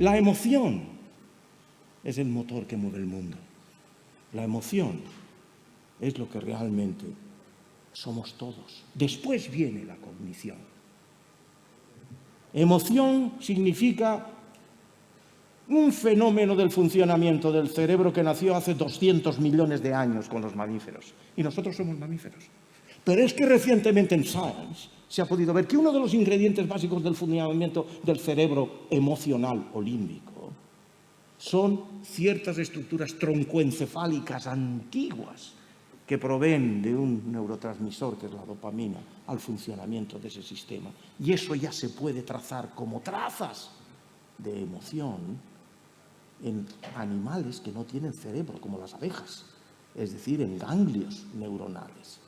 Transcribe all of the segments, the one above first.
La emoción es el motor que mueve el mundo. La emoción es lo que realmente somos todos. Después viene la cognición. Emoción significa un fenómeno del funcionamiento del cerebro que nació hace 200 millones de años con los mamíferos. Y nosotros somos mamíferos. Pero es que recientemente en Science se ha podido ver que uno de los ingredientes básicos del funcionamiento del cerebro emocional o límbico son ciertas estructuras troncoencefálicas antiguas que proveen de un neurotransmisor, que es la dopamina, al funcionamiento de ese sistema. Y eso ya se puede trazar como trazas de emoción en animales que no tienen cerebro, como las abejas, es decir, en ganglios neuronales.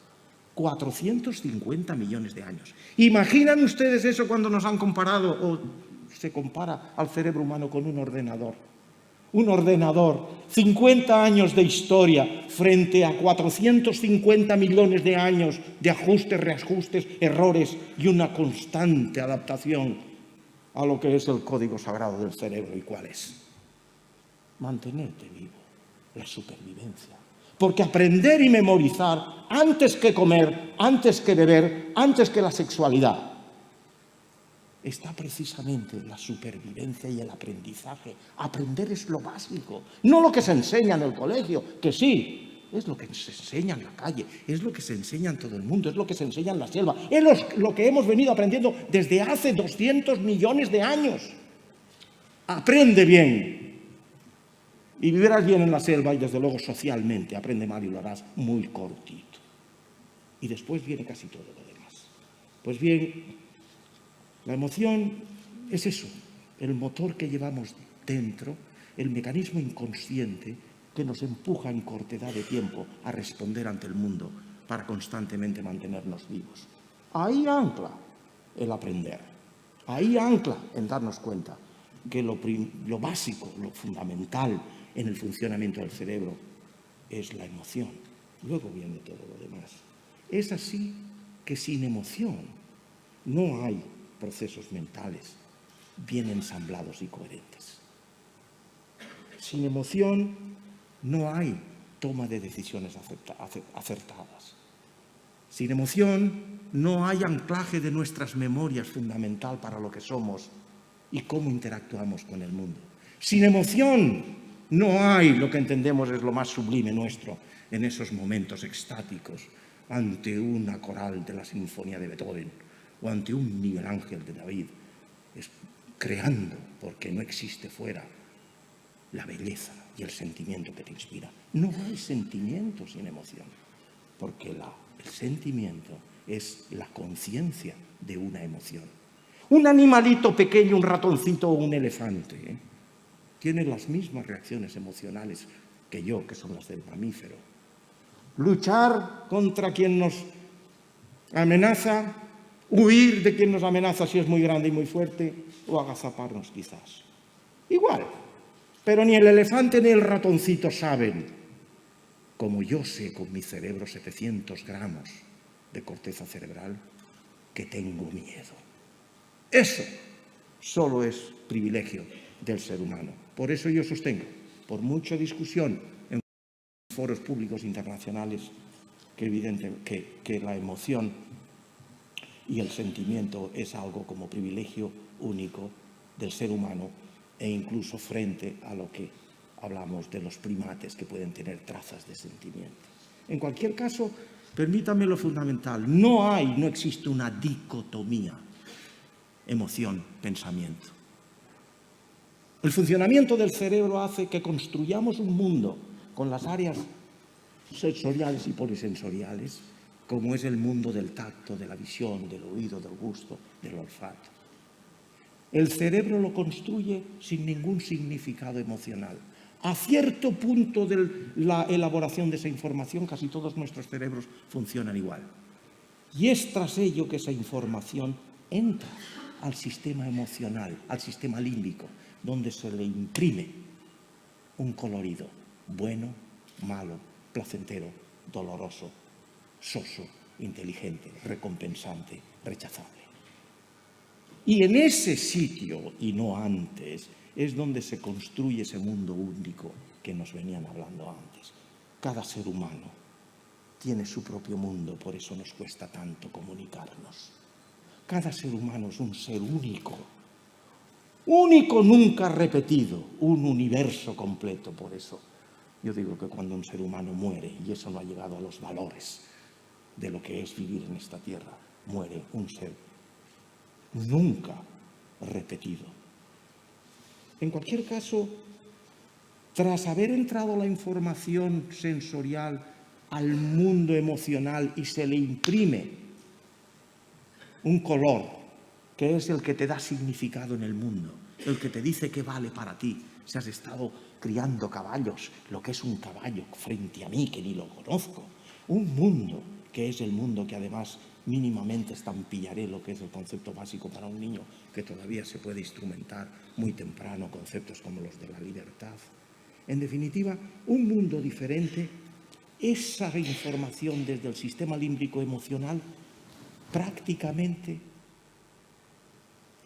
450 millones de años. ¿Imaginan ustedes eso cuando nos han comparado o se compara al cerebro humano con un ordenador? Un ordenador, 50 años de historia frente a 450 millones de años de ajustes, reajustes, errores y una constante adaptación a lo que es el código sagrado del cerebro. ¿Y cuál es? Mantenerte vivo, la supervivencia. Porque aprender y memorizar, antes que comer, antes que beber, antes que la sexualidad, está precisamente la supervivencia y el aprendizaje. Aprender es lo básico, no lo que se enseña en el colegio, que sí, es lo que se enseña en la calle, es lo que se enseña en todo el mundo, es lo que se enseña en la selva, es lo que hemos venido aprendiendo desde hace 200 millones de años. Aprende bien. Y vivirás bien en la selva y, desde luego, socialmente. Aprende mal y lo harás muy cortito. Y después viene casi todo lo demás. Pues bien, la emoción es eso, el motor que llevamos dentro, el mecanismo inconsciente que nos empuja en cortedad de tiempo a responder ante el mundo para constantemente mantenernos vivos. Ahí ancla el aprender. Ahí ancla en darnos cuenta que lo básico, lo fundamental en el funcionamiento del cerebro es la emoción. Luego viene todo lo demás. Es así que sin emoción no hay procesos mentales bien ensamblados y coherentes. Sin emoción no hay toma de decisiones acertadas. Sin emoción no hay anclaje de nuestras memorias fundamental para lo que somos y cómo interactuamos con el mundo. Sin emoción no hay lo que entendemos es lo más sublime nuestro en esos momentos extáticos ante una coral de la Sinfonía de Beethoven o ante un Miguel Ángel de David, creando, porque no existe fuera, la belleza y el sentimiento que te inspira. No hay sentimiento sin emoción, porque el sentimiento es la conciencia de una emoción. Un animalito pequeño, un ratoncito o un elefante, tiene las mismas reacciones emocionales que yo, que son las del mamífero. Luchar contra quien nos amenaza, huir de quien nos amenaza si es muy grande y muy fuerte, o agazaparnos quizás. Igual, pero ni el elefante ni el ratoncito saben, como yo sé con mi cerebro 700 gramos de corteza cerebral, que tengo miedo. Eso solo es privilegio del ser humano. Por eso yo sostengo, por mucha discusión en foros públicos internacionales, que la emoción y el sentimiento es algo como privilegio único del ser humano, e incluso frente a lo que hablamos de los primates que pueden tener trazas de sentimiento. En cualquier caso, permítame lo fundamental, no existe una dicotomía emoción-pensamiento. El funcionamiento del cerebro hace que construyamos un mundo con las áreas sensoriales y polisensoriales, como es el mundo del tacto, de la visión, del oído, del gusto, del olfato. El cerebro lo construye sin ningún significado emocional. A cierto punto de la elaboración de esa información, casi todos nuestros cerebros funcionan igual. Y es tras ello que esa información entra al sistema emocional, al sistema límbico, donde se le imprime un colorido bueno, malo, placentero, doloroso, soso, inteligente, recompensante, rechazable. Y en ese sitio, y no antes, es donde se construye ese mundo único que nos venían hablando antes. Cada ser humano tiene su propio mundo, por eso nos cuesta tanto comunicarnos. Cada ser humano es un ser único, único nunca repetido, un universo completo. Por eso yo digo que cuando un ser humano muere, y eso no ha llegado a los valores de lo que es vivir en esta tierra, muere un ser nunca repetido. En cualquier caso, tras haber entrado la información sensorial al mundo emocional y se le imprime un color que es el que te da significado en el mundo, el que te dice qué vale para ti. Si has estado criando caballos, lo que es un caballo frente a mí, que ni lo conozco. Un mundo que es el mundo que además mínimamente estampillaré lo que es el concepto básico para un niño, que todavía se puede instrumentar muy temprano, conceptos como los de la libertad. En definitiva, un mundo diferente, esa información desde el sistema límbico emocional prácticamente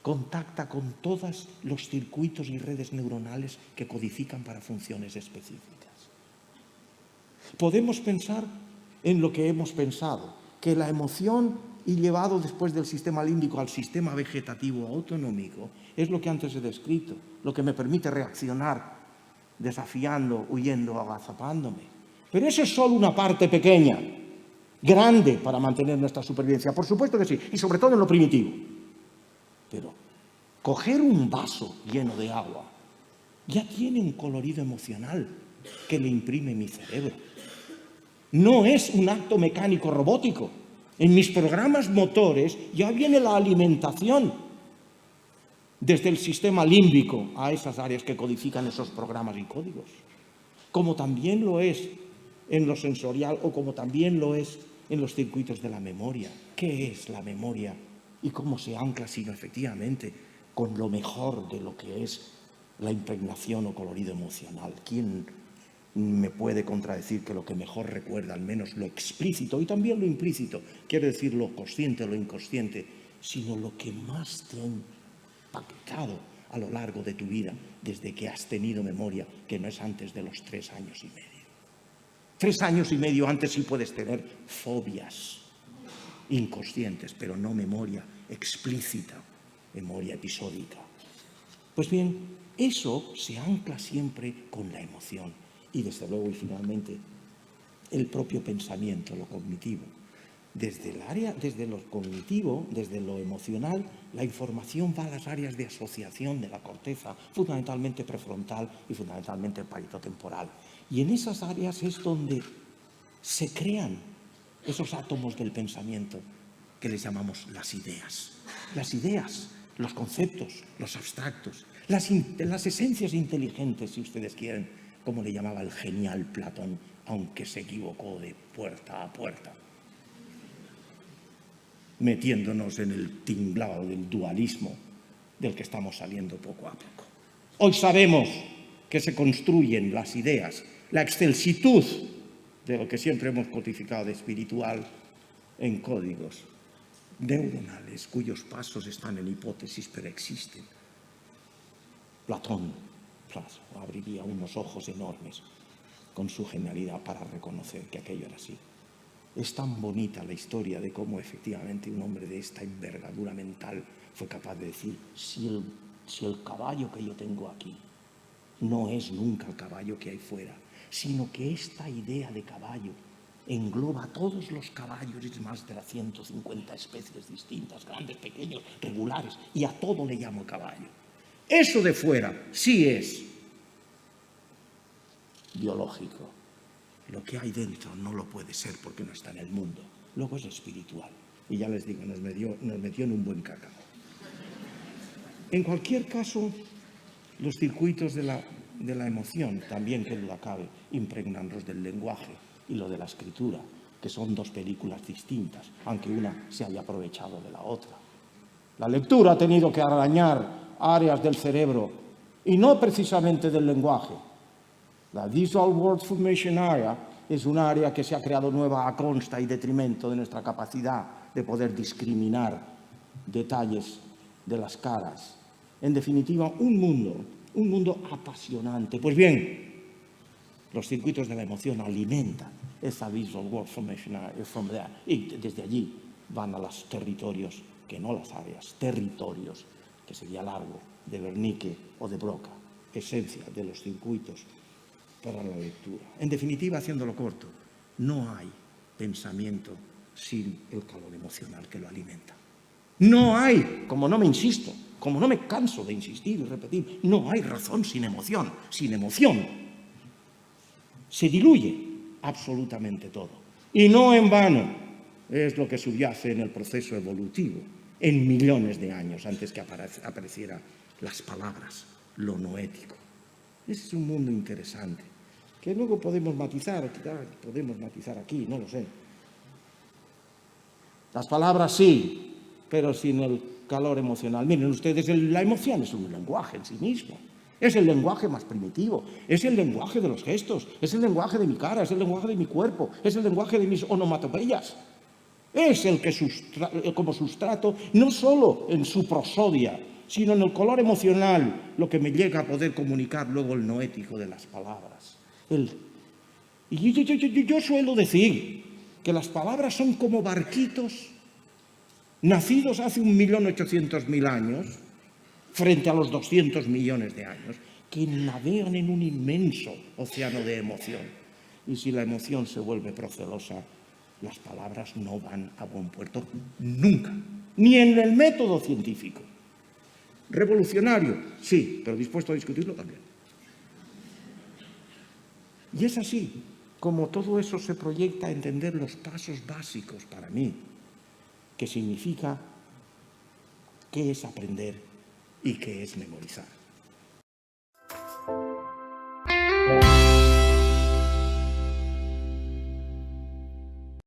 contacta con todos los circuitos y redes neuronales que codifican para funciones específicas. Podemos pensar en lo que hemos pensado, que la emoción y llevado después del sistema límbico al sistema vegetativo autonómico es lo que antes he descrito, lo que me permite reaccionar desafiando, huyendo, agazapándome. Pero eso es solo una parte pequeña, grande para mantener nuestra supervivencia. Por supuesto que sí, y sobre todo en lo primitivo. Pero coger un vaso lleno de agua ya tiene un colorido emocional que le imprime mi cerebro. No es un acto mecánico robótico. En mis programas motores ya viene la alimentación desde el sistema límbico a esas áreas que codifican esos programas y códigos. Como también lo es en lo sensorial o como también lo es en los circuitos de la memoria. ¿Qué es la memoria? Y cómo se ancla, sino efectivamente, con lo mejor de lo que es la impregnación o colorido emocional. ¿Quién me puede contradecir que lo que mejor recuerda, al menos lo explícito y también lo implícito, quiere decir lo consciente o lo inconsciente, sino lo que más te ha impactado a lo largo de tu vida desde que has tenido memoria, que no es antes de los 3 años y medio? 3 años y medio antes sí puedes tener fobias inconscientes, pero no memoria explícita, memoria episódica. Pues bien, eso se ancla siempre con la emoción y desde luego y finalmente el propio pensamiento, lo cognitivo. Desde lo cognitivo, desde lo emocional, la información va a las áreas de asociación de la corteza, fundamentalmente prefrontal y fundamentalmente paritotemporal. Y en esas áreas es donde se crean esos átomos del pensamiento que les llamamos las ideas. Las ideas, los conceptos, los abstractos, las esencias inteligentes, si ustedes quieren, como le llamaba el genial Platón, aunque se equivocó de puerta a puerta, metiéndonos en el tinglado del dualismo del que estamos saliendo poco a poco. Hoy sabemos que se construyen las ideas, la excelsitud de lo que siempre hemos codificado de espiritual en códigos neuronales cuyos pasos están en hipótesis pero existen. Platón abriría unos ojos enormes con su genialidad para reconocer que aquello era así. Es tan bonita la historia de cómo efectivamente un hombre de esta envergadura mental fue capaz de decir, si el caballo que yo tengo aquí no es nunca el caballo que hay fuera, sino que esta idea de caballo engloba a todos los caballos, y más de las 150 especies distintas, grandes, pequeños, regulares, y a todo le llamo caballo. Eso de fuera sí es biológico. Lo que hay dentro no lo puede ser porque no está en el mundo. Luego es espiritual. Y ya les digo, nos metió en un buen cacao. En cualquier caso, los circuitos de la emoción, también que duda cabe, impregnan los del lenguaje y lo de la escritura, que son dos películas distintas, aunque una se haya aprovechado de la otra. La lectura ha tenido que arañar áreas del cerebro y no precisamente del lenguaje. La Visual Word Formation Area es un área que se ha creado nueva a consta y detrimento de nuestra capacidad de poder discriminar detalles de las caras. En definitiva, un mundo un mundo apasionante. Pues bien, los circuitos de la emoción alimentan esa visual world from there. Y desde allí van a los territorios, que no las áreas, territorios, que sería largo, de Wernicke o de Broca, esencia de los circuitos para la lectura. En definitiva, haciéndolo corto, no hay pensamiento sin el calor emocional que lo alimenta. No hay, como no me insisto, como no me canso de insistir y repetir, no hay razón sin emoción. Sin emoción se diluye absolutamente todo. Y no en vano es lo que subyace en el proceso evolutivo en millones de años antes que aparecieran las palabras, lo noético. Ese es un mundo interesante, que luego podemos matizar aquí, no lo sé. Las palabras sí, pero sin el calor emocional. Miren ustedes, la emoción es un lenguaje en sí mismo. Es el lenguaje más primitivo, es el lenguaje de los gestos, es el lenguaje de mi cara, es el lenguaje de mi cuerpo, es el lenguaje de mis onomatopeyas. Es el que como sustrato, no solo en su prosodia, sino en el color emocional, lo que me llega a poder comunicar luego el noético de las palabras. Y yo suelo decir que las palabras son como barquitos nacidos hace 1.800.000 años, frente a los 200 millones de años, que navegan en un inmenso océano de emoción. Y si la emoción se vuelve procelosa, las palabras no van a buen puerto nunca, ni en el método científico. Revolucionario, sí, pero dispuesto a discutirlo también. Y es así como todo eso se proyecta a entender los pasos básicos para mí, que significa qué es aprender y qué es memorizar.